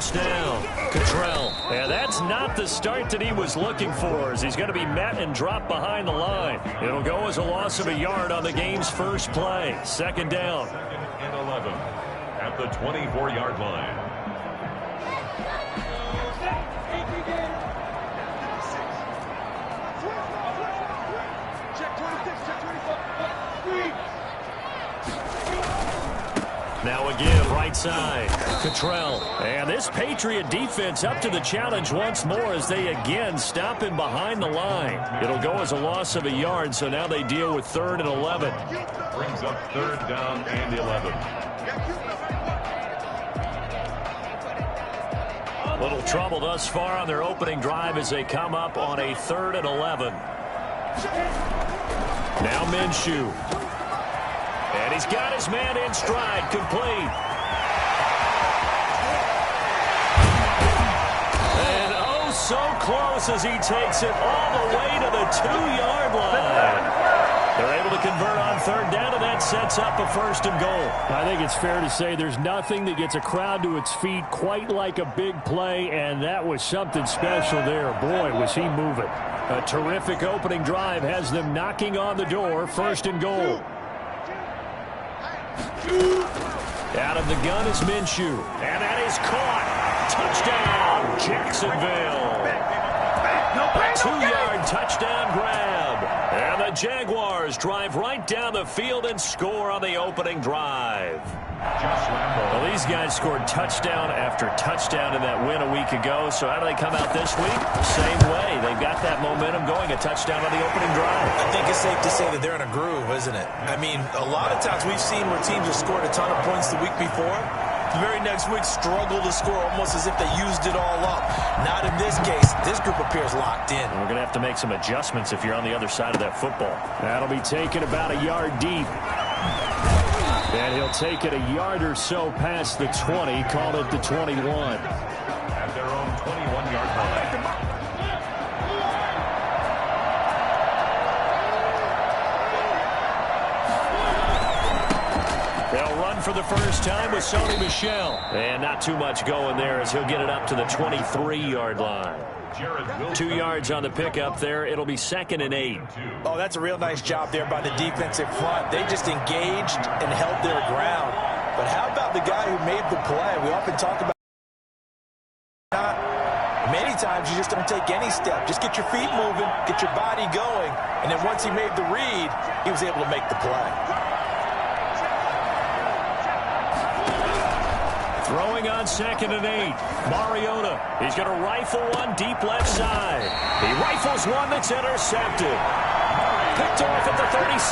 first down. Cottrell. And that's not the start that he was looking for, as he's going to be met and dropped behind the line. It'll go as a loss of a yard on the game's first play. Second down. And 11 at the 24-yard line. Now again, right side, Cottrell. And this Patriot defense up to the challenge once more as they again stop him behind the line. It'll go as a loss of a yard, so now they deal with 3rd and 11. Brings up 3rd down and 11. Little trouble thus far on their opening drive as they come up on a 3rd and 11. Now Minshew. And he's got his man in stride, complete. And oh, so close as he takes it all the way to the 2-yard line. They're able to convert on 3rd down, and that sets up a 1st and goal. I think it's fair to say there's nothing that gets a crowd to its feet quite like a big play, and that was something special there. Boy, was he moving. A terrific opening drive has them knocking on the door, 1st and goal. Out of the gun is Minshew. And that is caught. Touchdown, Jacksonville. A 2-yard touchdown grab. And the Jaguars drive right down the field and score on the opening drive. Well, these guys scored touchdown after touchdown in that win a week ago. So how do they come out this week? Same way. They've got that momentum going. A touchdown on the opening drive. I think it's safe to say that they're in a groove, isn't it? I mean, a lot of times we've seen where teams have scored a ton of points the week before. The very next week struggle to score almost as if they used it all up. Not in this case. This group appears locked in. We're going to have to make some adjustments if you're on the other side of that football. That'll be taken about a yard deep. And he'll take it a yard or so past the 20, call it the 21. At their own 21-yard line. They'll run for the first time with Sony Michel. And not too much going there as he'll get it up to the 23-yard line. 2 yards on the pickup there. It'll be 2nd and 8. Oh, that's a real nice job there by the defensive front. They just engaged and held their ground. But how about the guy who made the play? We often talk about many times you just don't take any step. Just get your feet moving, get your body going. And then once he made the read, he was able to make the play. Throwing on 2nd and 8. Mariota. He's going to rifle one deep left side. He rifles one that's intercepted. Picked off at the 36.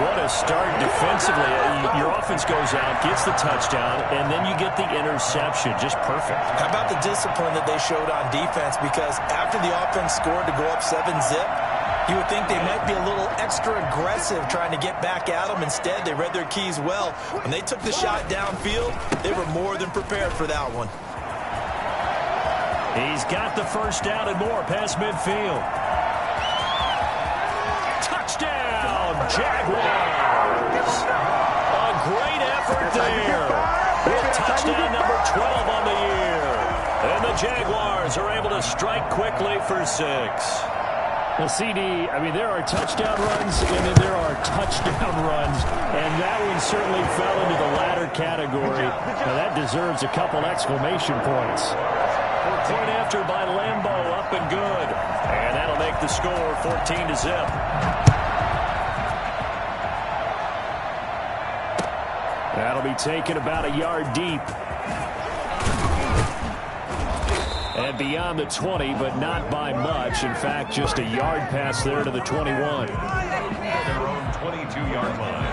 What a start defensively. Your offense goes out, gets the touchdown, and then you get the interception. Just perfect. How about the discipline that they showed on defense? Because after the offense scored to go up 7-zip, you would think they might be a little extra aggressive trying to get back at them. Instead, they read their keys well. When they took the shot downfield, they were more than prepared for that one. He's got the first down and more past midfield. Touchdown, Jaguars. A great effort there. With touchdown number 12 on the year. And the Jaguars are able to strike quickly for 6. Well, CD, I mean, there are touchdown runs, and then there are touchdown runs, and that one certainly fell into the latter category. Now, that deserves a couple exclamation points. Point after by Lambeau, up and good. And that'll make the score 14-zip. That'll be taken about a yard deep. And beyond the 20, but not by much. In fact, just a yard pass there to the 21. Their own 22-yard line.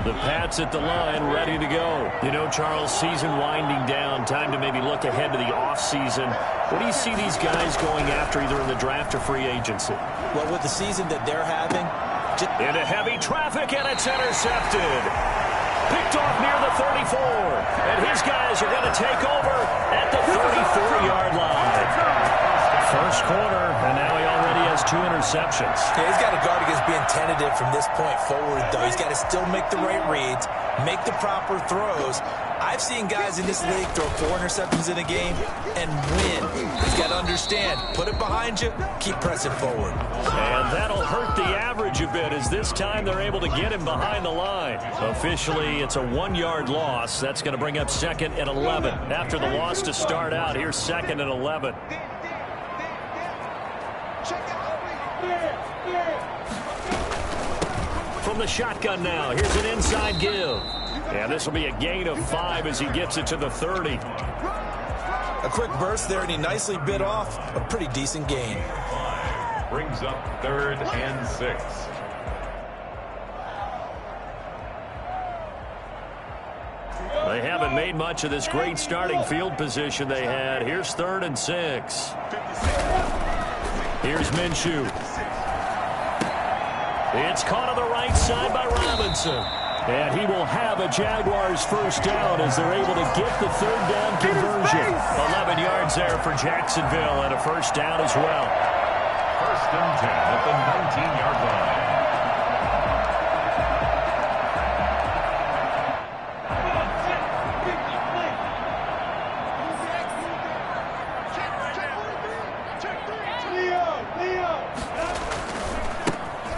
The Pats at the line, ready to go. You know, Charles, season winding down. Time to maybe look ahead to the offseason. What do you see these guys going after, either in the draft or free agency? Well, with the season that they're having, into heavy traffic, and it's intercepted. Picked off near the 34. And his guys are going to take over at the 34-yard line. First quarter, and now he already has 2 interceptions. Yeah, he's got to guard against being tentative from this point forward, though. He's got to still make the right reads, make the proper throws. I've seen guys in this league throw 4 interceptions in a game and win. He's got to understand, put it behind you, keep pressing forward. And that'll hurt the average a bit, as this time they're able to get him behind the line. Officially, it's a 1-yard loss. That's going to bring up 2nd and 11. After the loss to start out, here's 2nd and 11. From the shotgun now, here's an inside give. And this will be a gain of 5 as he gets it to the 30. A quick burst there, and he nicely bit off a pretty decent gain. Brings up 3rd and 6. They haven't made much of this great starting field position they had. Here's 3rd and 6. Here's Minshew. It's caught on the right side by Robinson. And he will have a Jaguars first down as they're able to get the 3rd down conversion. 11 yards there for Jacksonville and a first down as well. 1st and 10 at the 19-yard line.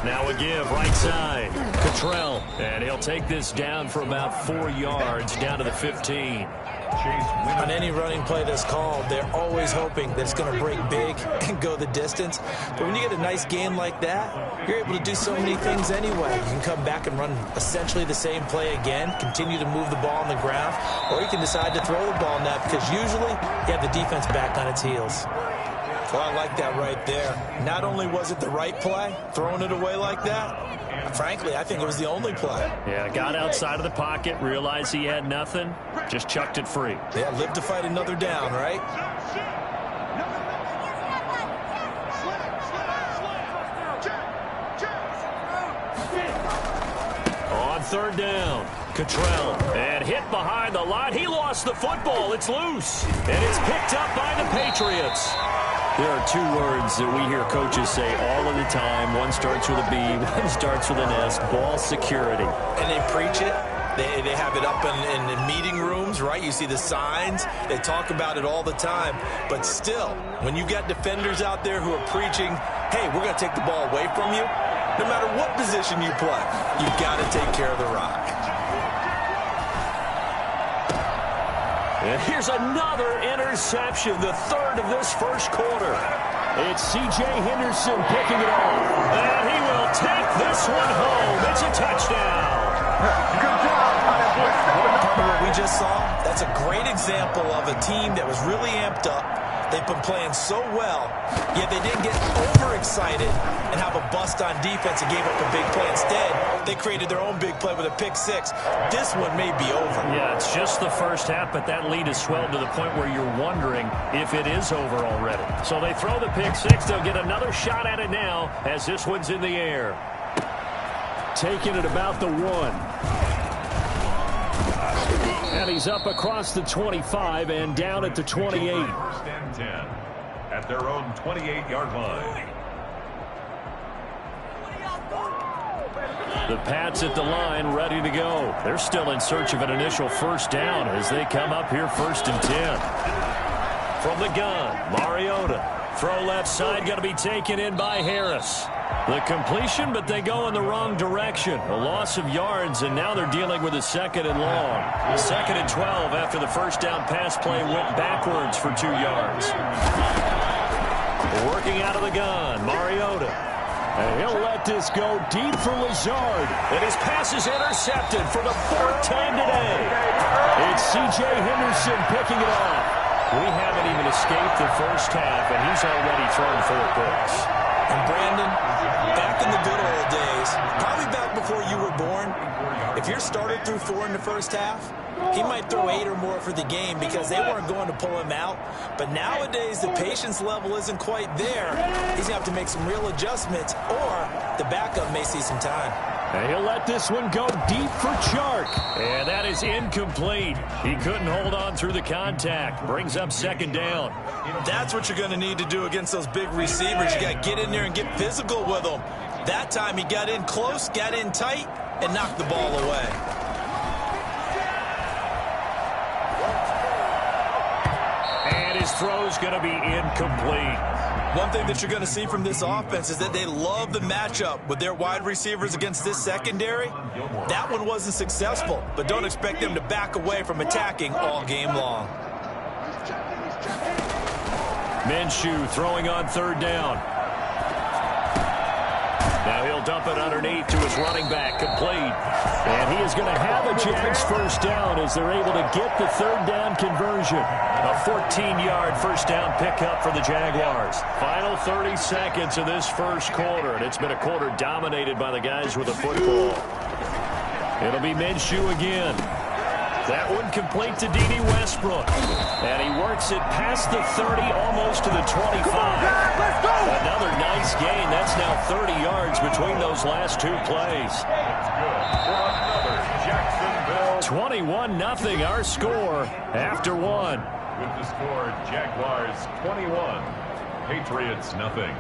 Now a give, right side. Cottrell, and he'll take this down for about 4 yards, down to the 15. On any running play that's called, they're always hoping that it's going to break big and go the distance. But when you get a nice game like that, you're able to do so many things anyway. You can come back and run essentially the same play again, continue to move the ball on the ground, or you can decide to throw the ball now because usually you have the defense back on its heels. Well, I like that right there. Not only was it the right play, throwing it away like that, frankly, I think it was the only play. Yeah, got outside of the pocket, realized he had nothing, just chucked it free. Yeah, live to fight another down, right? On 3rd down, Cottrell, and hit behind the line. He lost the football. It's loose, and it's picked up by the Patriots. There are 2 words that we hear coaches say all of the time. One starts with a B, one starts with an S, ball security. And they preach it. They have it up in meeting rooms, right? You see the signs. They talk about it all the time. But still, when you got defenders out there who are preaching, hey, we're going to take the ball away from you, no matter what position you play, you've got to take care of the rock. And here's another interception, the 3rd of this first quarter. It's C.J. Henderson picking it off. And he will take this one home. It's a touchdown. Good job. Remember what we just saw? That's a great example of a team that was really amped up. They've been playing so well, yet they didn't get overexcited and have a bust on defense and gave up a big play. Instead, they created their own big play with a pick 6. This one may be over. Yeah, it's just the first half, but that lead has swelled to the point where you're wondering if it is over already. So they throw the pick 6. They'll get another shot at it now as this one's in the air. Taking it about the 1. And he's up across the 25 and down at the 28. 1st and 10 at their own 28-yard line. The Pats at the line, ready to go. They're still in search of an initial first down as they come up here 1st and 10. From the gun, Mariota. Throw left side, going to be taken in by Harris. The completion, but they go in the wrong direction. A loss of yards, and now they're dealing with a 2nd and long. 2nd and 12 after the first down pass play went backwards for 2 yards. Working out of the gun, Mariota. And he'll let this go deep for Lazard. And his pass is intercepted for the 4th time today. It's C.J. Henderson picking it off. We haven't even escaped the first half, and he's already thrown 4 picks. And Brandon, back in the good old days, probably back before you were born, if your starter threw 4 in the first half, he might throw 8 or more for the game because they weren't going to pull him out. But nowadays, the patience level isn't quite there. He's going to have to make some real adjustments, or the backup may see some time. And he'll let this one go deep for Chark. And that is incomplete. He couldn't hold on through the contact. Brings up second down. That's what you're going to need to do against those big receivers. You got to get in there and get physical with them. That time he got in close, got in tight, and knocked the ball away. And his throw's going to be incomplete. One thing that you're going to see from this offense is that they love the matchup with their wide receivers against this secondary. That one wasn't successful, but don't expect them to back away from attacking all game long. Minshew throwing on third down. Now he'll dump it underneath to his running back, complete. And he is going to have a Jags first down as they're able to get the third down conversion. A 14-yard first down pickup for the Jaguars. Final 30 seconds of this first quarter, and it's been a quarter dominated by the guys with the football. It'll be Minshew again. That one complete to D.D. Westbrook. And he works it past the 30, almost to the 25. Another nice gain. That's now 30 yards between those last two plays. 21-0 our score after one. With the score, Jaguars 21, Patriots nothing.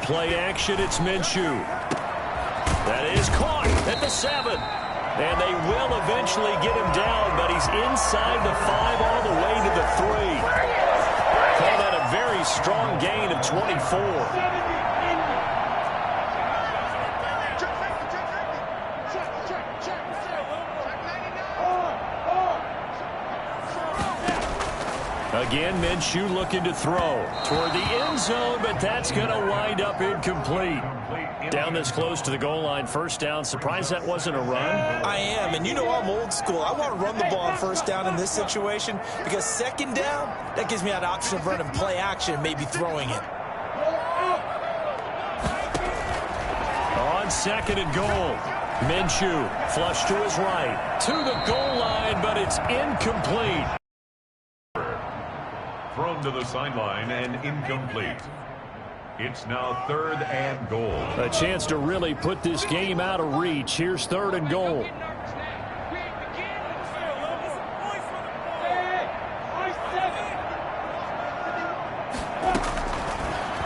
Play action, it's Minshew. That is caught at the 7. And they will eventually get him down, but he's inside the 5 all the way to the 3. Called that a very strong gain of 24. Again, Minshew looking to throw toward the end zone, but that's going to wind up incomplete. Down this close to the goal line, first down. Surprised that wasn't a run? I am, and you know I'm old school. I want to run the ball on first down in this situation because second down, that gives me that option of running play action and maybe throwing it. On second and goal, Minshew flush to his right, to the goal line, but it's incomplete. Thrown to the sideline and incomplete. It's now third and goal. A chance to really put this game out of reach. Here's third and goal.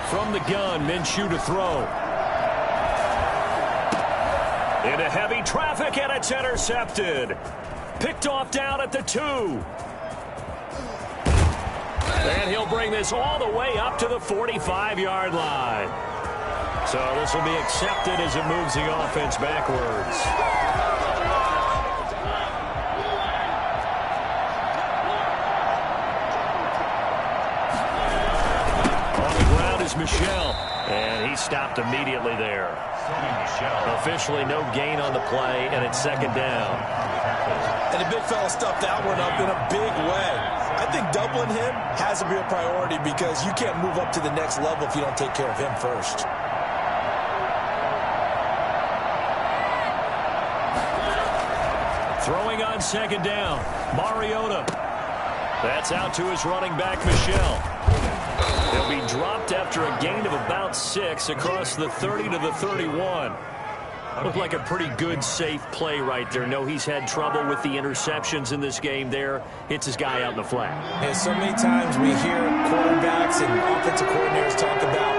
From the gun, Minshew to throw. Into heavy traffic, and it's intercepted. Picked off down at the 2. And he'll bring this all the way up to the 45-yard line. So this will be accepted as it moves the offense backwards. On the ground is Michel. And he stopped immediately there. Officially no gain on the play, and it's second down. And the big fella stuffed that one up in a big way. I think doubling him has to be a priority because you can't move up to the next level if you don't take care of him first. Throwing on second down, Mariota. That's out to his running back, Michel. He'll be dropped after a gain of about 6 across the 30 to the 31. Looked like a pretty good, safe play right there. No, he's had trouble with the interceptions in this game there. Hits his guy out in the flat. And so many times we hear quarterbacks and offensive coordinators talk about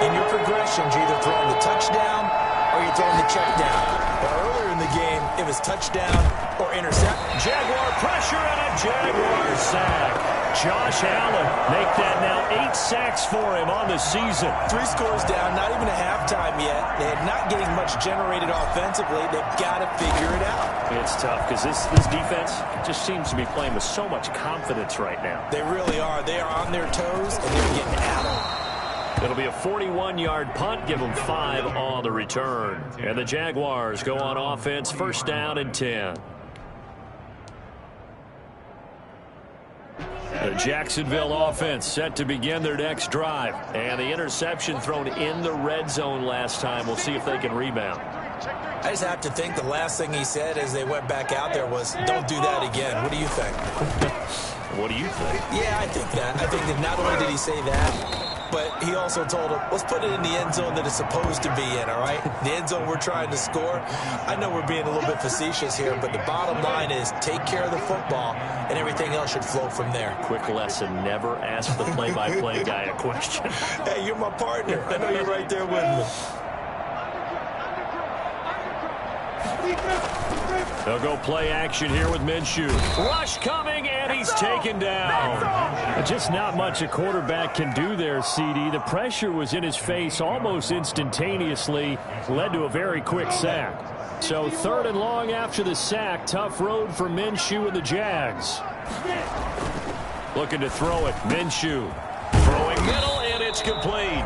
in your progressions, you're either throwing the touchdown or you're throwing the check down. But earlier in the game, it was touchdown or intercept. Jaguar pressure and a Jaguar sack. Josh Allen make that now 8 sacks for him on the season. 3 scores down, not even a halftime yet. They're not getting much generated offensively. They've got to figure it out. It's tough because this defense just seems to be playing with so much confidence right now. They really are. They are on their toes, and they're getting at them. It'll be a 41-yard punt, give them 5 on the return. And the Jaguars go on offense, first down and 10. The Jacksonville offense set to begin their next drive. And the interception thrown in the red zone last time. We'll see if they can rebound. I just have to think the last thing he said as they went back out there was, don't do that again. What do you think? What do you think? Yeah, I think that. I think that not only did he say that, but he also told him, let's put it in the end zone that it's supposed to be in, all right? The end zone we're trying to score. I know we're being a little bit facetious here, but the bottom line is take care of the football, and everything else should flow from there. Quick lesson, never ask the play-by-play guy a question. Hey, you're my partner. I know you're right there with me. They'll go play action here with Minshew. Rush coming, and he's taken down. Just not much a quarterback can do there, CD. The pressure was in his face almost instantaneously, led to a very quick sack. So 3rd and long after the sack. Tough road for Minshew and the Jags. Looking to throw it. Minshew throwing middle, and it's complete.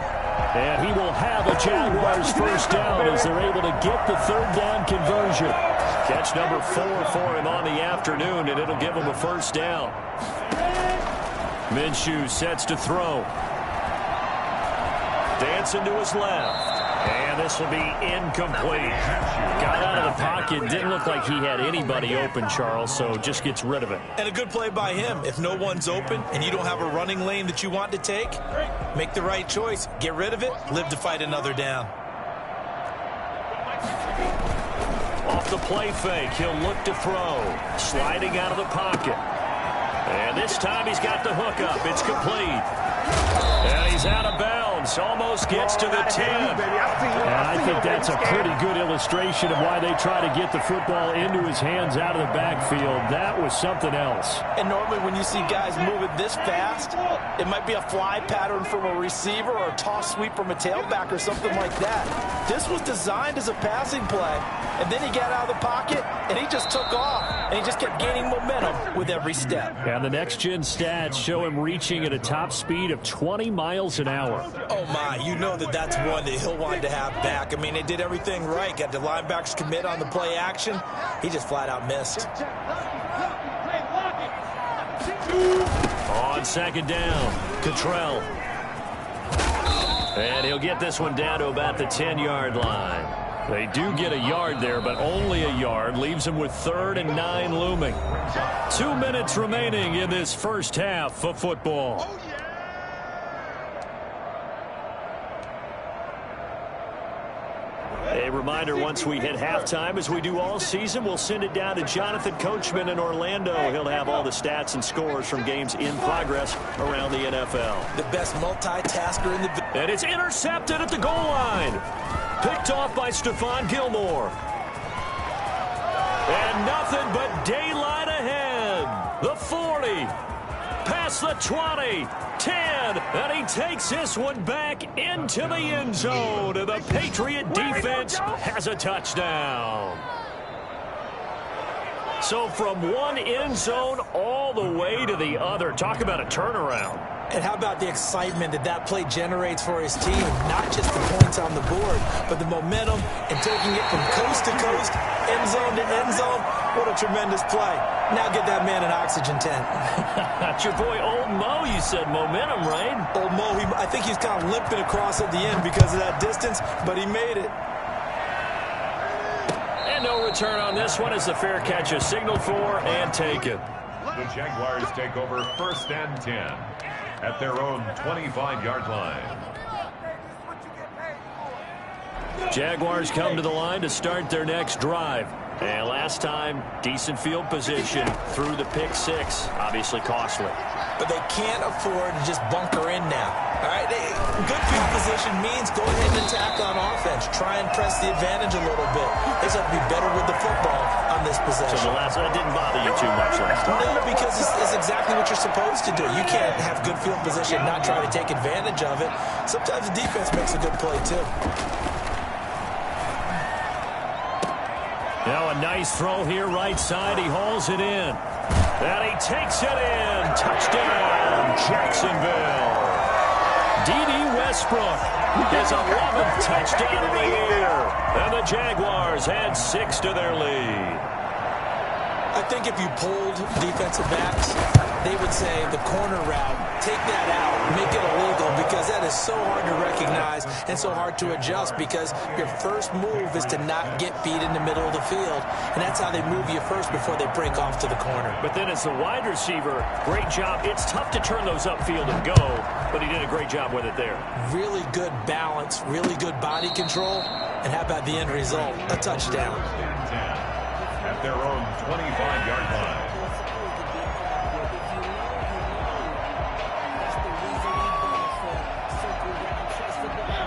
And he will have a Jaguars first down as they're able to get the 3rd down conversion. Catch number 4 for him on the afternoon, and it'll give him a first down. Minshew sets to throw. Dancing to his left. And this will be incomplete. Got out of the pocket. Didn't look like he had anybody open, Charles, so just gets rid of it. And a good play by him. If no one's open and you don't have a running lane that you want to take, make the right choice. Get rid of it. Live to fight another down. Off the play fake, he'll look to throw. Sliding out of the pocket. And this time he's got the hook up. It's complete. And he's out of bounds. Almost gets to the 10. And I think that's a pretty good illustration of why they try to get the football into his hands out of the backfield. That was something else. And normally when you see guys moving this fast, it might be a fly pattern from a receiver or a toss sweep from a tailback or something like that. This was designed as a passing play. And then he got out of the pocket, and he just took off. And he just kept gaining momentum with every step. And the next-gen stats show him reaching at a top speed of 20 miles an hour. Oh, my. You know that that's one that he'll want to have back. I mean, they did everything right. Got the linebackers commit on the play action. He just flat-out missed. On 2nd down, Cottrell. And he'll get this one down to about the 10-yard line. They do get a yard there, but only a yard. Leaves them with 3rd and 9 looming. 2 minutes remaining in this first half of football. A reminder, once we hit halftime, as we do all season, we'll send it down to Jonathan Coachman in Orlando. He'll have all the stats and scores from games in progress around the NFL. The best multitasker in the... And it's intercepted at the goal line. Picked off by Stephon Gilmore. And nothing but daylight ahead. The 40. Past the 20. 10. And he takes this one back into the end zone. And the Patriot defense has a touchdown. So from one end zone all the way to the other. Talk about a turnaround. And how about the excitement that that play generates for his team? Not just the points on the board, but the momentum and taking it from coast to coast, end zone to end zone. What a tremendous play. Now get that man an oxygen tent. That's your boy Old Mo. You said momentum, right? Old Mo, I think he's kind of limping across at the end because of that distance, but he made it. And no return on this one as the fair catch is signaled for and taken. The Jaguars take over 1st and 10 at their own 25-yard line. Jaguars come to the line to start their next drive. And last time, decent field position through the pick 6. Obviously costly. But they can't afford to just bunker in now. All right, good field position means go ahead and attack on offense. Try and press the advantage a little bit. They just have to be better with the football on this possession. So that didn't bother you too much last time? No, because it's exactly what you're supposed to do. You can't have good field position and not try to take advantage of it. Sometimes the defense makes a good play, too. Now a nice throw here right side. He hauls it in. And he takes it in. Touchdown, Jacksonville. D.D. Westbrook, his 11th touchdown of the year. And the Jaguars add 6 to their lead. I think if you polled defensive backs, they would say the corner route, take that out, make it illegal, because that is so hard to recognize and so hard to adjust, because your first move is to not get beat in the middle of the field, and that's how they move you first before they break off to the corner. But then as the wide receiver, great job. It's tough to turn those upfield and go, but he did a great job with it there. Really good balance, really good body control, and how about the end result? A touchdown. At their own 25-yard line.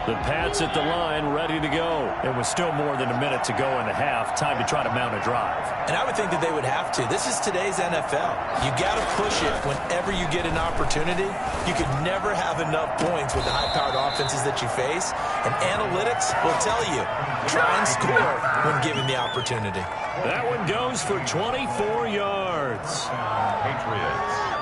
The Pats at the line, ready to go. It was still more than a minute to go in the half. Time to try to mount a drive. And I would think that they would have to. This is today's NFL. You got to push it whenever you get an opportunity. You could never have enough points with the high-powered offenses that you face. And analytics will tell you, try and score when given the opportunity. That one goes for 24 yards. Patriots.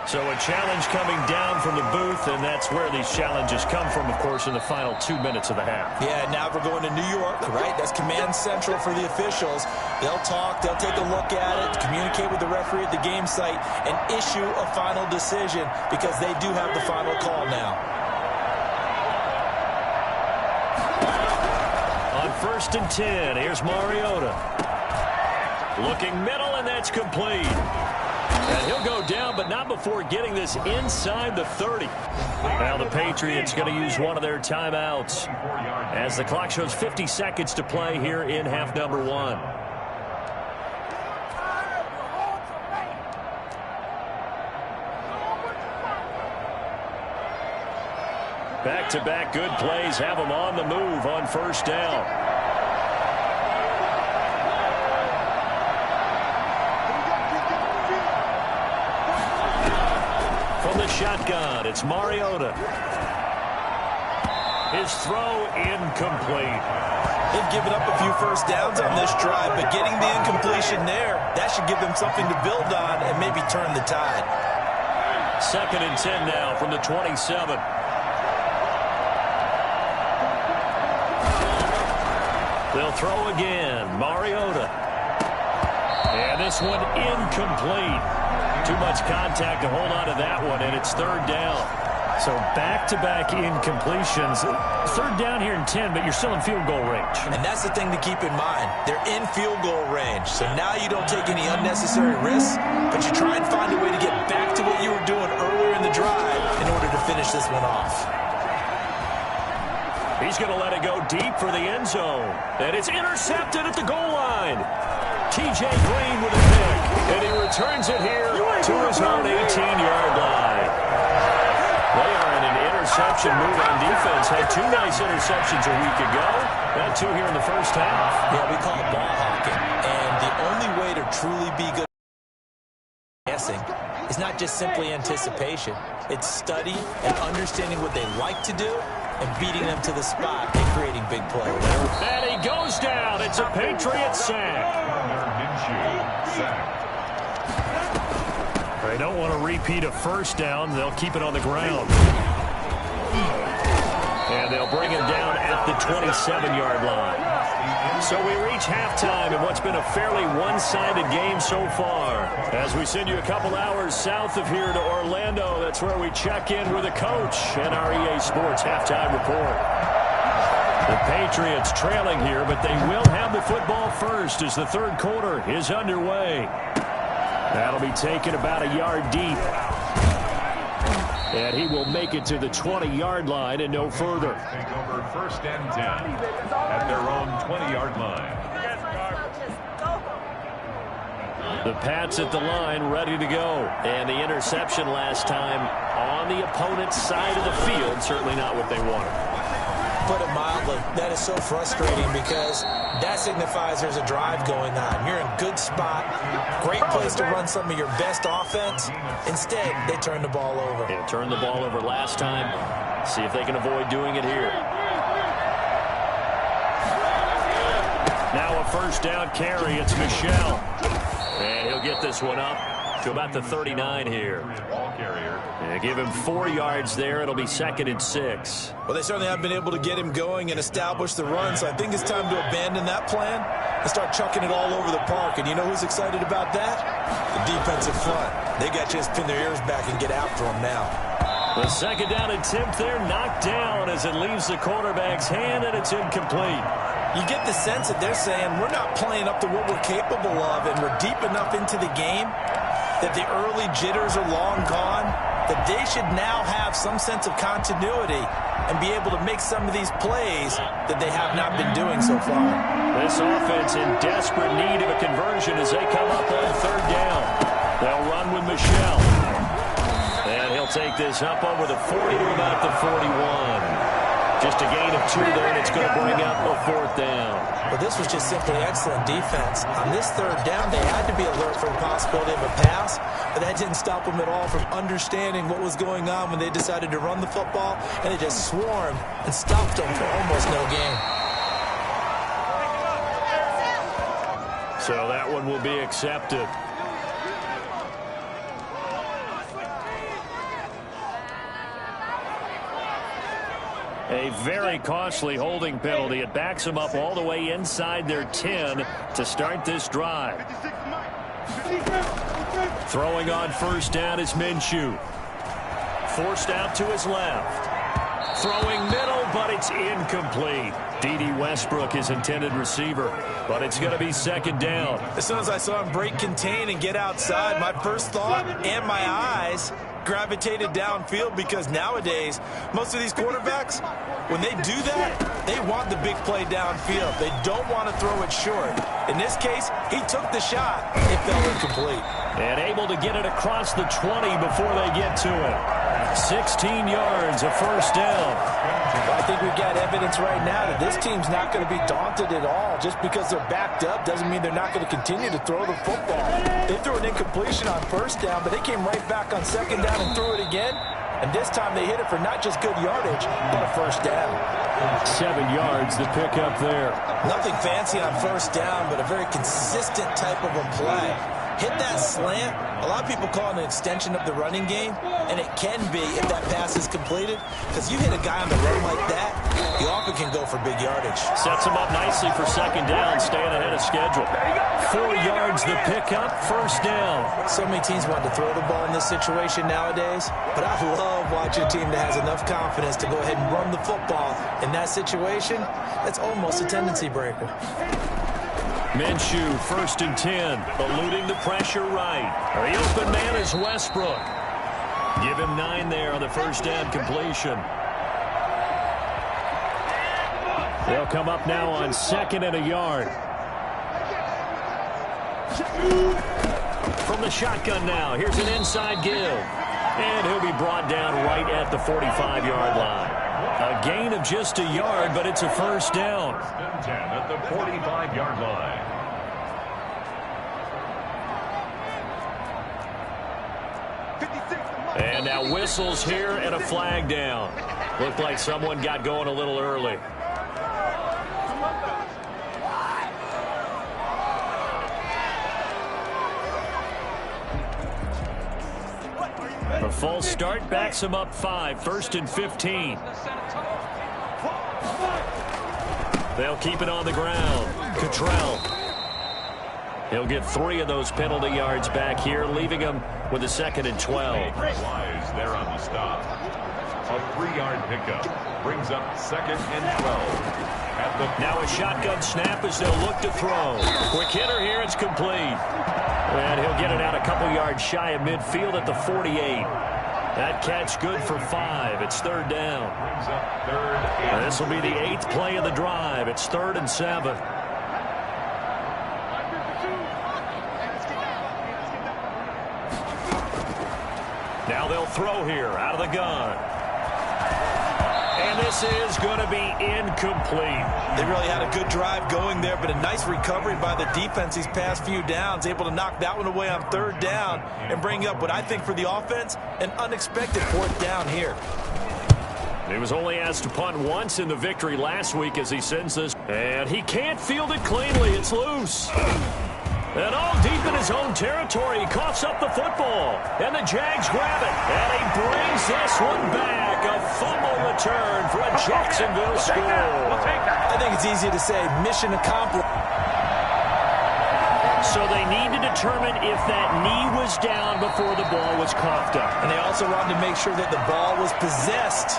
So a challenge coming down from the booth, and that's where these challenges come from, of course, in the final 2 minutes of the half. Yeah, now we're going to New York, right? That's command central for the officials. They'll talk, they'll take a look at it, communicate with the referee at the game site, and issue a final decision, because they do have the final call now. On 1st and 10, here's Mariota. Looking middle, and that's complete. And he'll go down, but not before getting this inside the 30. Now the Patriots going to use one of their timeouts as the clock shows 50 seconds to play here in half number 1. Back-to-back good plays have them on the move on 1st down. From the shotgun, it's Mariota. His throw incomplete. They've given up a few first downs on this drive, but getting the incompletion there, that should give them something to build on and maybe turn the tide. 2nd and 10 now from the 27. They'll throw again. Mariota. And this one incomplete. Too much contact to hold on to that one, and it's 3rd down. So back-to-back incompletions. 3rd down here in 10, but you're still in field goal range. And that's the thing to keep in mind. They're in field goal range. So now you don't take any unnecessary risks, but you try and find a way to get back to what you were doing earlier in the drive in order to finish this one off. He's going to let it go deep for the end zone. And it's intercepted at the goal line. T.J. Green with a pick. And he returns it here to his own 18-yard line. They are in an interception move on defense. Had 2 nice interceptions a week ago. Got 2 here in the first half. Yeah, we call it ball hawking. And the only way to truly be good at passing is not just simply anticipation. It's study and understanding what they like to do and beating them to the spot and creating big plays. And he goes down. It's a Patriot sack. They don't want to repeat a first down. They'll keep it on the ground. And they'll bring him down at the 27-yard line. So we reach halftime in what's been a fairly one-sided game so far. As we send you a couple hours south of here to Orlando, that's where we check in with the coach and our EA Sports halftime report. The Patriots trailing here, but they will have the football first as the 3rd quarter is underway. That'll be taken about a yard deep. And he will make it to the 20-yard line and no further. Take over 1st and 10 at their own 20-yard line. The Pats at the line, ready to go. And the interception last time on the opponent's side of the field, certainly not what they wanted. Put it mildly, that is so frustrating because that signifies there's a drive going on. You're in a good spot, great place to run some of your best offense. Instead, they turn the ball over. Yeah, turned the ball over last time. See if they can avoid doing it here. Now a 1st down carry. It's Michel. And he'll get this one up to about the 39 here. Yeah, give him 4 yards there. It'll be 2nd and 6. Well, they certainly have been able to get him going and establish the run, so I think it's time to abandon that plan and start chucking it all over the park. And you know who's excited about that? The defensive front. They got to just pin their ears back and get after him now. The second down attempt there knocked down as it leaves the quarterback's hand, and it's incomplete. You get the sense that they're saying we're not playing up to what we're capable of, and we're deep enough into the game that the early jitters are long gone, that they should now have some sense of continuity and be able to make some of these plays that they have not been doing so far. This offense in desperate need of a conversion as they come up on third down. They'll run with Michel. And he'll take this up over the 40 to about the 41. Just a gain of 2 there, and it's going to bring up a fourth down. But this was just simply excellent defense. On this third down, they had to be alert for the possibility of a pass, but that didn't stop them at all from understanding what was going on when they decided to run the football, and they just swarmed and stopped them for almost no gain. So that one will be accepted. A very costly holding penalty. It backs them up all the way inside their 10 to start this drive. Throwing on first down is Minshew. Forced out to his left. Throwing middle, but it's incomplete. D.D. Westbrook, his intended receiver, but it's going to be second down. As soon as I saw him break contain and get outside, my first thought and my eyes gravitated downfield, because nowadays most of these quarterbacks, when they do that, they want the big play downfield. They don't want to throw it short. In this case, he took the shot. It fell incomplete. And able to get it across the 20 before they get to it. 16 yards, a first down. Well, I think we've got evidence right now that this team's not going to be daunted at all. Just because they're backed up doesn't mean they're not going to continue to throw the football. They threw an incompletion on first down, but they came right back on second down and threw it again. And this time they hit it for not just good yardage, but a first down. 7 yards, the pickup there. Nothing fancy on first down, but a very consistent type of a play. Hit that slant. A lot of people call it an extension of the running game, and it can be if that pass is completed, because you hit a guy on the run like that, he often can go for big yardage. Sets him up nicely for second down, staying ahead of schedule. 4 yards the pickup, first down. So many teams want to throw the ball in this situation nowadays, but I love watching a team that has enough confidence to go ahead and run the football in that situation. That's almost a tendency breaker. Minshew, first and 10, eluding the pressure right. The open man is Westbrook. Give him 9 there on the first down completion. They'll come up now on second and a yard. From the shotgun now, here's an inside give. And he'll be brought down right at the 45-yard line. A gain of just a yard, but it's a first down. 10 at the 45-yard line. And now whistles here and a flag down. Looked like someone got going a little early. A false start backs him up 5, first and 15. They'll keep it on the ground. Cottrell. He'll get 3 of those penalty yards back here, leaving him with a second and 12. Wise there on the stop. A 3-yard pickup brings up second and 12. Now a shotgun snap as they'll look to throw. Quick hitter here, it's complete. And he'll get it out a couple yards shy of midfield at the 48. That catch good for 5. It's third down. This will be the 8th play of the drive. It's 3rd and 7. Now they'll throw here out of the gun. And this is going to be incomplete. They really had a good drive going there, but a nice recovery by the defense these past few downs, able to knock that one away on third down and bring up what I think for the offense, an unexpected fourth down here. He was only asked to punt once in the victory last week as he sends this. And he can't field it cleanly. It's loose. And all deep in his own territory, he coughs up the football. And the Jags grab it. And he brings this one back. A fumble return for a Jacksonville score. I think it's easy to say mission accomplished. So they need to determine if that knee was down before the ball was coughed up. And they also wanted to make sure that the ball was possessed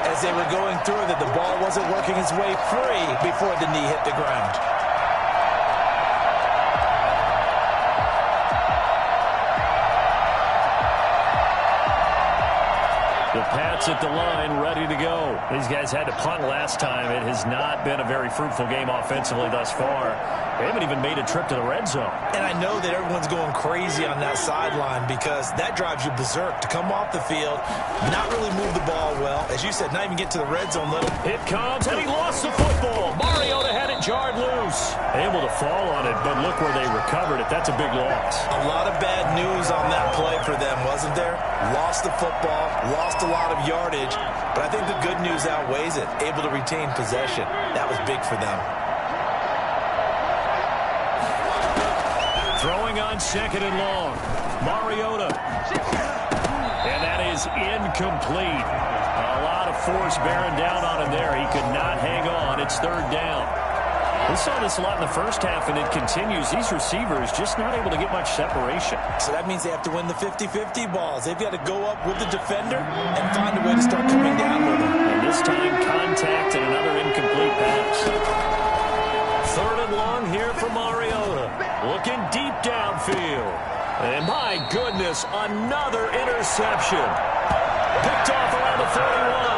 as they were going through, that the ball wasn't working its way free before the knee hit the ground. The Pats at the line, ready to go. These guys had to punt last time. It has not been a very fruitful game offensively thus far. They haven't even made a trip to the red zone. And I know that everyone's going crazy on that sideline because that drives you berserk to come off the field, not really move the ball well. As you said, not even get to the red zone. It comes, and he lost the football. Mariota had it jarred loose. Able to fall on it, but look where they recovered it. That's a big loss. A lot of bad news on that play for them, wasn't there? Lost the football, lost a lot of yardage, but I think the good news outweighs it. Able to retain possession. That was big for them. Throwing on second and long. Mariota. And that is incomplete. A lot of force bearing down on him there. He could not hang on. It's third down. We saw this a lot in the first half, and it continues. These receivers just not able to get much separation. So that means they have to win the 50-50 balls. They've got to go up with the defender and find a way to start coming down with him. And this time, contact and another incomplete pass. Third and long here for Mariota. Looking deep downfield. And my goodness, another interception. Picked off around the 31.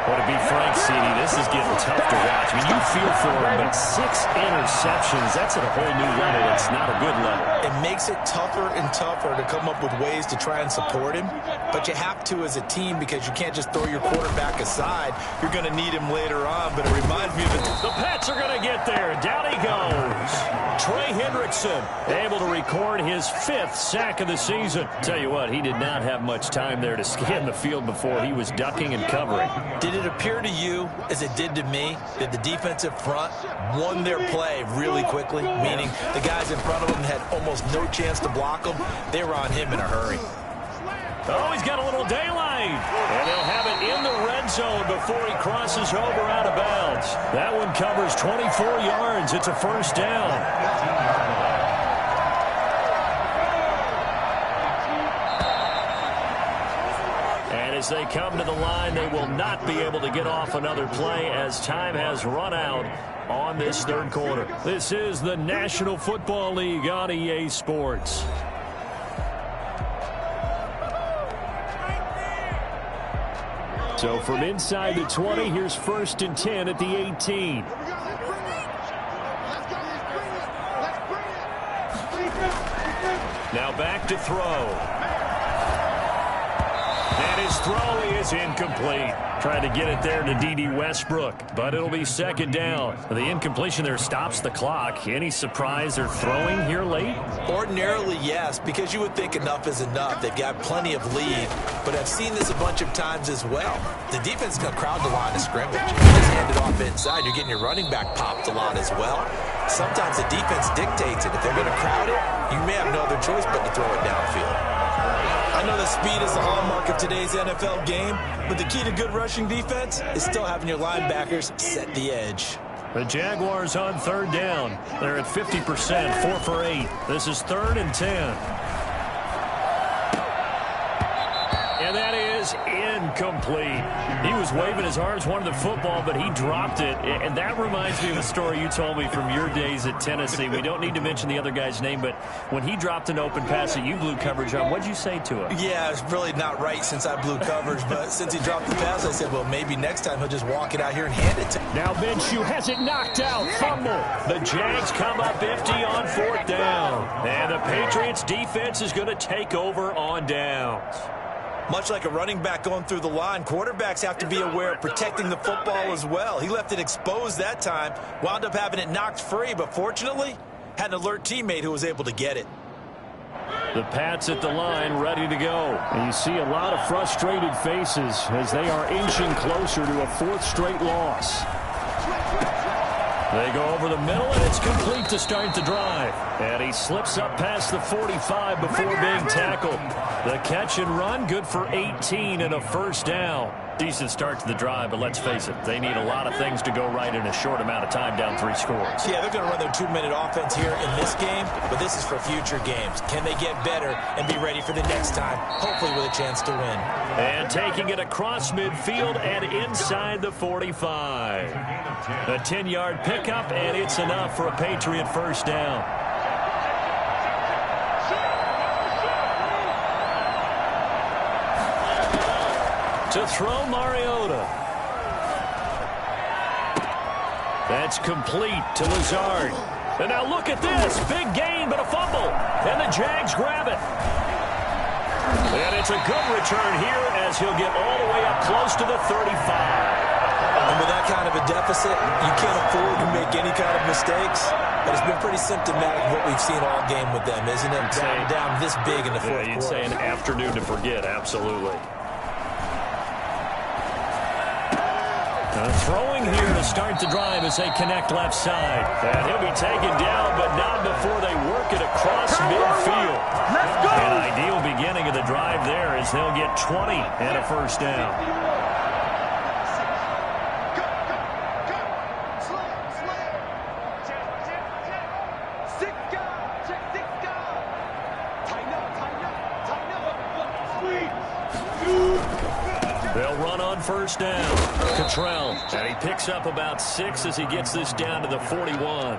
Would it be Frank Cini? This is getting tough to watch. I mean, you feel for him, but 6 interceptions, that's at a whole new level. It's not a good level. It makes it tougher and tougher to come up with ways to try and support him, but you have to as a team because you can't just throw your quarterback aside. You're going to need him later on, but it reminds me of it. The Pats are going to get there. Down he goes. Trey Hendrickson able to record his 5th sack of the season. Tell you what, he did not have much time there to scan the field before he was ducking and covering. Did it appear to you, as it did to me, that the defensive front won their play really quickly? Meaning the guys in front of them had almost no chance to block them. They were on him in a hurry. Oh, he's got a little daylight. And they'll have it in the red zone before he crosses over out of bounds. That one covers 24 yards. It's a first down. As they come to the line, they will not be able to get off another play as time has run out on this third quarter. This is the National Football League on EA Sports. So from inside the 20, here's 1st and 10 at the 18. Now back to throw. And his throw is incomplete. Trying to get it there to D.D. Westbrook, but it'll be second down. The incompletion there stops the clock. Any surprise they're throwing here late? Ordinarily, yes, because you would think enough is enough. They've got plenty of lead, but I've seen this a bunch of times as well. The defense is going to crowd the line of scrimmage. You just hand it off inside. You're getting your running back popped a lot as well. Sometimes the defense dictates it. If they're going to crowd it, you may have no other choice but to throw it downfield. I know the speed is the hallmark of today's NFL game, but the key to good rushing defense is still having your linebackers set the edge. The Jaguars on third down. They're at 50%, 4 for 8. This is 3rd and 10. And that is incomplete. He was waving his arms, wanted the football, but he dropped it. And that reminds me of a story you told me from your days at Tennessee. We don't need to mention the other guy's name, but when he dropped an open pass that you blew coverage on, what'd you say to him? Yeah, it's really not right since I blew coverage, but since he dropped the pass, I said, well, maybe next time he'll just walk it out here and hand it to him. Now Minshew has it knocked out. Fumble. The Jags come up empty on 4th down. And the Patriots defense is going to take over on downs. Much like a running back going through the line, quarterbacks have to be aware of protecting the football as well. He left it exposed that time, wound up having it knocked free, but fortunately, had an alert teammate who was able to get it. The Pats at the line, ready to go. And you see a lot of frustrated faces as they are inching closer to a 4th straight loss. They go over the middle, and it's complete to start the drive. And he slips up past the 45 before being tackled. The catch and run, good for 18 and a first down. Decent start to the drive, but let's face it, they need a lot of things to go right in a short amount of time down 3 scores. Yeah, they're going to run their 2-minute offense here in this game, but this is for future games. Can they get better and be ready for the next time, hopefully with a chance to win? And taking it across midfield and inside the 45. A 10-yard pickup, and it's enough for a Patriot first down. To throw Mariota. That's complete to Lazard. And now look at this. Big gain, but a fumble. And the Jags grab it. And it's a good return here as he'll get all the way up close to the 35. And with that kind of a deficit, you can't afford to make any kind of mistakes. But it's been pretty symptomatic of what we've seen all game with them, isn't it? Down this big in the fourth quarter. You'd say an afternoon to forget, absolutely. Throwing here to start the drive as they connect left side. And he'll be taken down, but not before they work it across midfield. Let's go! An ideal beginning of the drive there as they'll get 20 and a first down. They'll run on first down. Cottrell, and he picks up about 6 as he gets this down to the 41.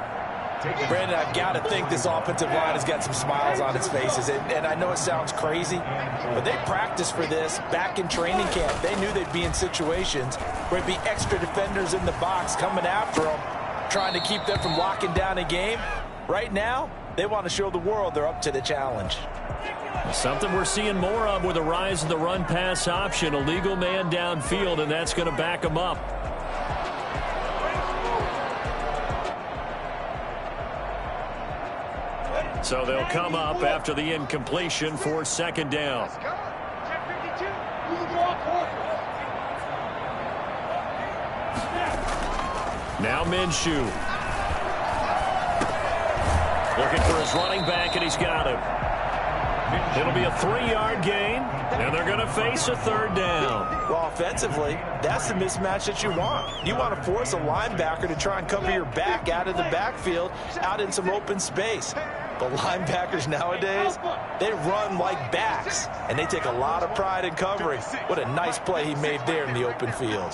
Brandon, I've got to think this offensive line has got some smiles on its faces. And I know it sounds crazy, but they practiced for this back in training camp. They knew they'd be in situations where it'd be extra defenders in the box coming after them, trying to keep them from locking down a game. Right now, they want to show the world they're up to the challenge. Something we're seeing more of with the rise of the run-pass option. A legal man downfield, and that's going to back them up. So they'll come up after the incompletion for second down. Now Minshew. Looking for his running back, and he's got him. It'll be a 3-yard gain, and they're going to face a third down. Well, offensively, that's the mismatch that you want. You want to force a linebacker to try and cover your back out of the backfield, out in some open space. But linebackers nowadays, they run like backs, and they take a lot of pride in covering. What a nice play he made there in the open field.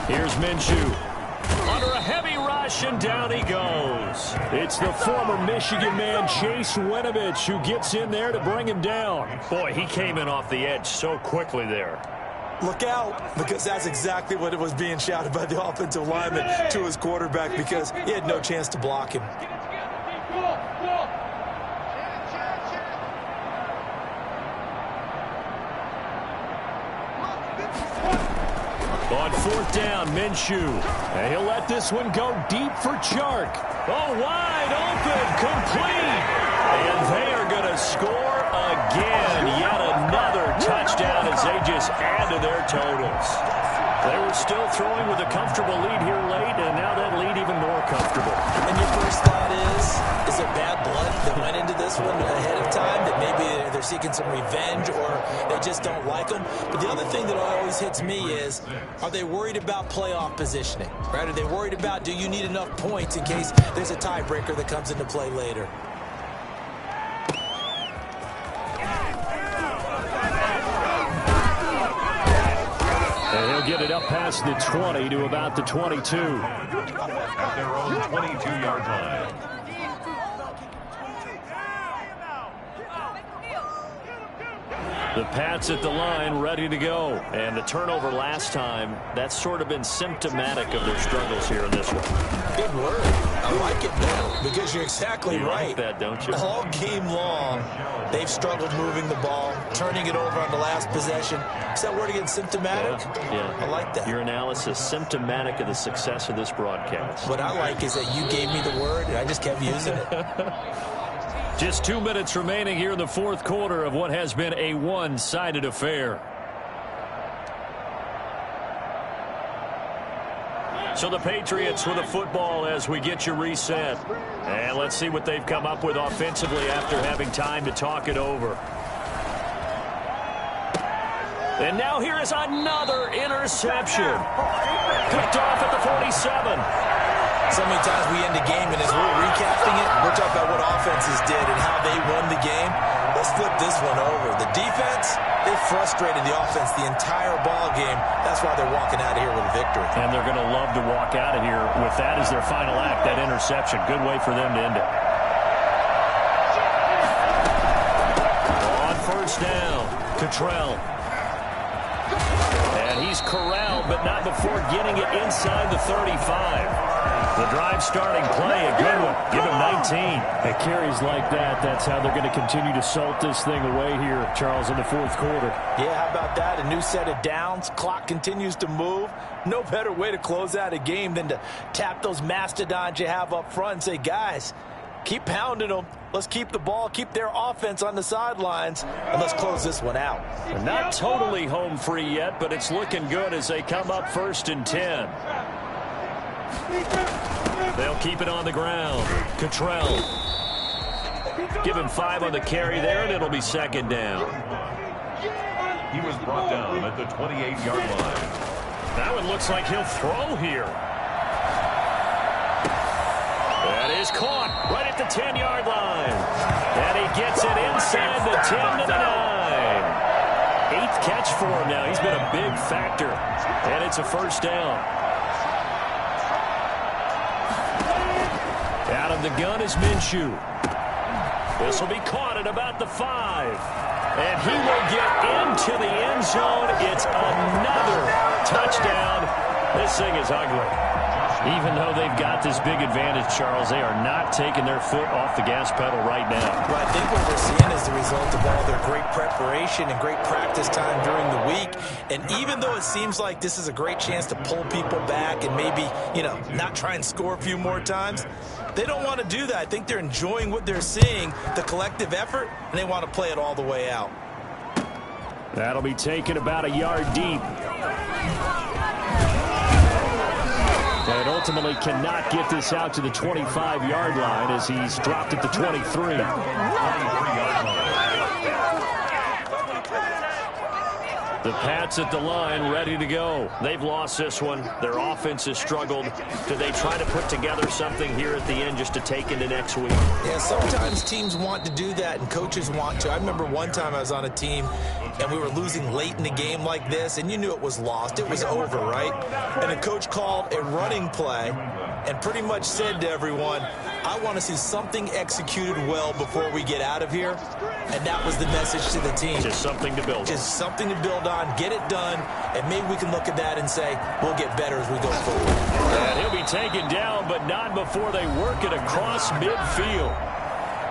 Here's Minshew. Under a heavy rush, and down he goes. It's the former Michigan man, Chase Winovich, who gets in there to bring him down. Boy, he came in off the edge so quickly there. Look out, because that's exactly what it was being shouted by the offensive lineman to his quarterback, because he had no chance to block him. On fourth down, Minshew. And he'll let this one go deep for Chark. Oh, wide open, complete. And they are going to score again. Yet another touchdown as they just add to their totals. They were still throwing with a comfortable lead here late, and now that lead even more comfortable. And your first thought is it bad blood that went into this one ahead of time, that maybe they're seeking some revenge or they just don't like them? But the other thing that always hits me is, are they worried about playoff positioning? Right? Are they worried about, do you need enough points in case there's a tiebreaker that comes into play later? And he'll get it up past the 20 to about the 22. At their own 22-yard line. The Pats at the line, ready to go. And the turnover last time, that's sort of been symptomatic of their struggles here in this one. Good word. I like it, man, because you're exactly right. You like that, don't you? All game long, they've struggled moving the ball, turning it over on the last possession. Is that word again, symptomatic? Yeah. I like that. Your analysis, symptomatic of the success of this broadcast. What I like is that you gave me the word, and I just kept using it. Just 2 minutes remaining here in the fourth quarter of what has been a one-sided affair. So the Patriots with the football as we get you reset. And let's see what they've come up with offensively after having time to talk it over. And now here is another interception. Picked off at the 47. So many times we end a game, and as we're recapping it, we're talking about what offenses did and how they won the game. Let's flip this one over. The defense, they frustrated the offense the entire ball game. That's why they're walking out of here with a victory. And they're going to love to walk out of here with that as their final act, that interception. Good way for them to end it. On first down, Cottrell. And he's corralled, but not before getting it inside the 35. The drive starting play, a good one. Give him 19. At carries like that, that's how they're going to continue to salt this thing away here, Charles, in the fourth quarter. Yeah, how about that? A new set of downs. Clock continues to move. No better way to close out a game than to tap those mastodons you have up front and say, guys, keep pounding them. Let's keep the ball, keep their offense on the sidelines, and let's close this one out. They're not totally home free yet, but it's looking good as they come up 1st and 10. They'll keep it on the ground. Cottrell. Give him 5 on the carry there, and it'll be 2nd down. He was brought down at the 28-yard line. That one looks like he'll throw here. That is caught right at the 10-yard line. And he gets it inside the 10 to the 9. 8th catch for him now. He's been a big factor. And it's a 1st down. Out of the gun is Minshew. This will be caught at about the 5. And he will get into the end zone. It's another touchdown. This thing is ugly. Even though they've got this big advantage, Charles, they are not taking their foot off the gas pedal right now. Well, I think what we're seeing is the result of all their great preparation and great practice time during the week. And even though it seems like this is a great chance to pull people back and maybe, not try and score a few more times, they don't want to do that. I think they're enjoying what they're seeing, the collective effort, and they want to play it all the way out. That'll be taken about a yard deep. And ultimately cannot get this out to the 25-yard line as he's dropped at the 23. The Pats at the line ready to go. They've lost this one. Their offense has struggled. Do they try to put together something here at the end just to take into next week? Yeah, sometimes teams want to do that and coaches want to. I remember one time I was on a team and we were losing late in the game like this, and you knew it was lost. It was over, right? And the coach called a running play and pretty much said to everyone, I want to see something executed well before we get out of here. And that was the message to the team. Just something to build on. Just something to build on, get it done, and maybe we can look at that and say, we'll get better as we go forward. And he'll be taken down, but not before they work it across midfield.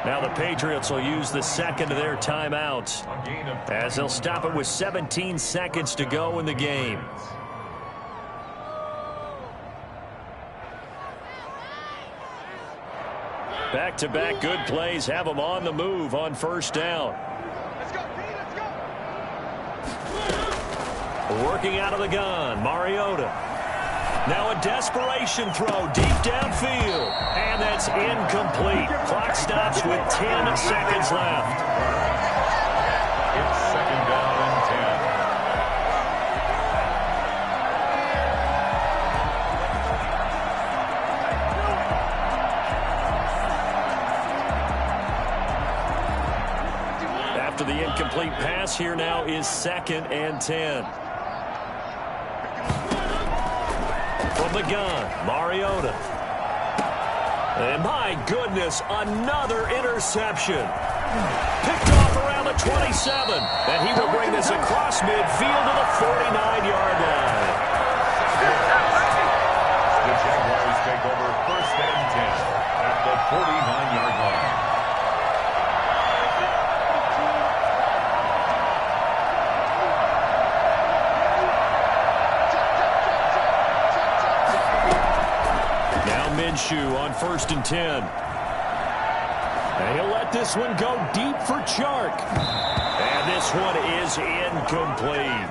Now the Patriots will use the second of their timeouts as they'll stop it with 17 seconds to go in the game. Back-to-back good plays have them on the move on 1st down. Working out of the gun, Mariota. Now a desperation throw deep downfield. And that's incomplete. Clock stops with 10 seconds left. It's 2nd down and 10. After the incomplete pass, here now is 2nd and 10. From the gun, Mariota. And my goodness, another interception. Picked off around the 27. And he will bring this across midfield to the 49-yard line. The Jaguars take over 1st and 10 at the 49-yard line. Minshew on 1st and 10. And he'll let this one go deep for Chark. And this one is incomplete.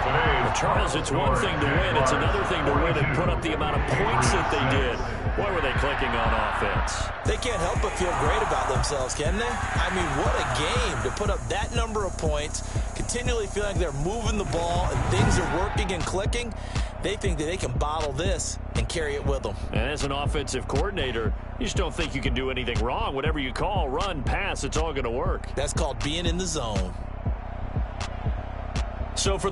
today's Charles, it's one thing to win. It's another thing to win and put up the amount of points that they did. Boy, were they clicking on offense. They can't help but feel great about themselves, can they? I mean, what a game to put up that number of points, continually feeling like they're moving the ball and things are working and clicking. They think that they can bottle this and carry it with them. And as an offensive coordinator, you just don't think you can do anything wrong. Whatever you call, run, pass, it's all going to work. That's called being in the zone. So for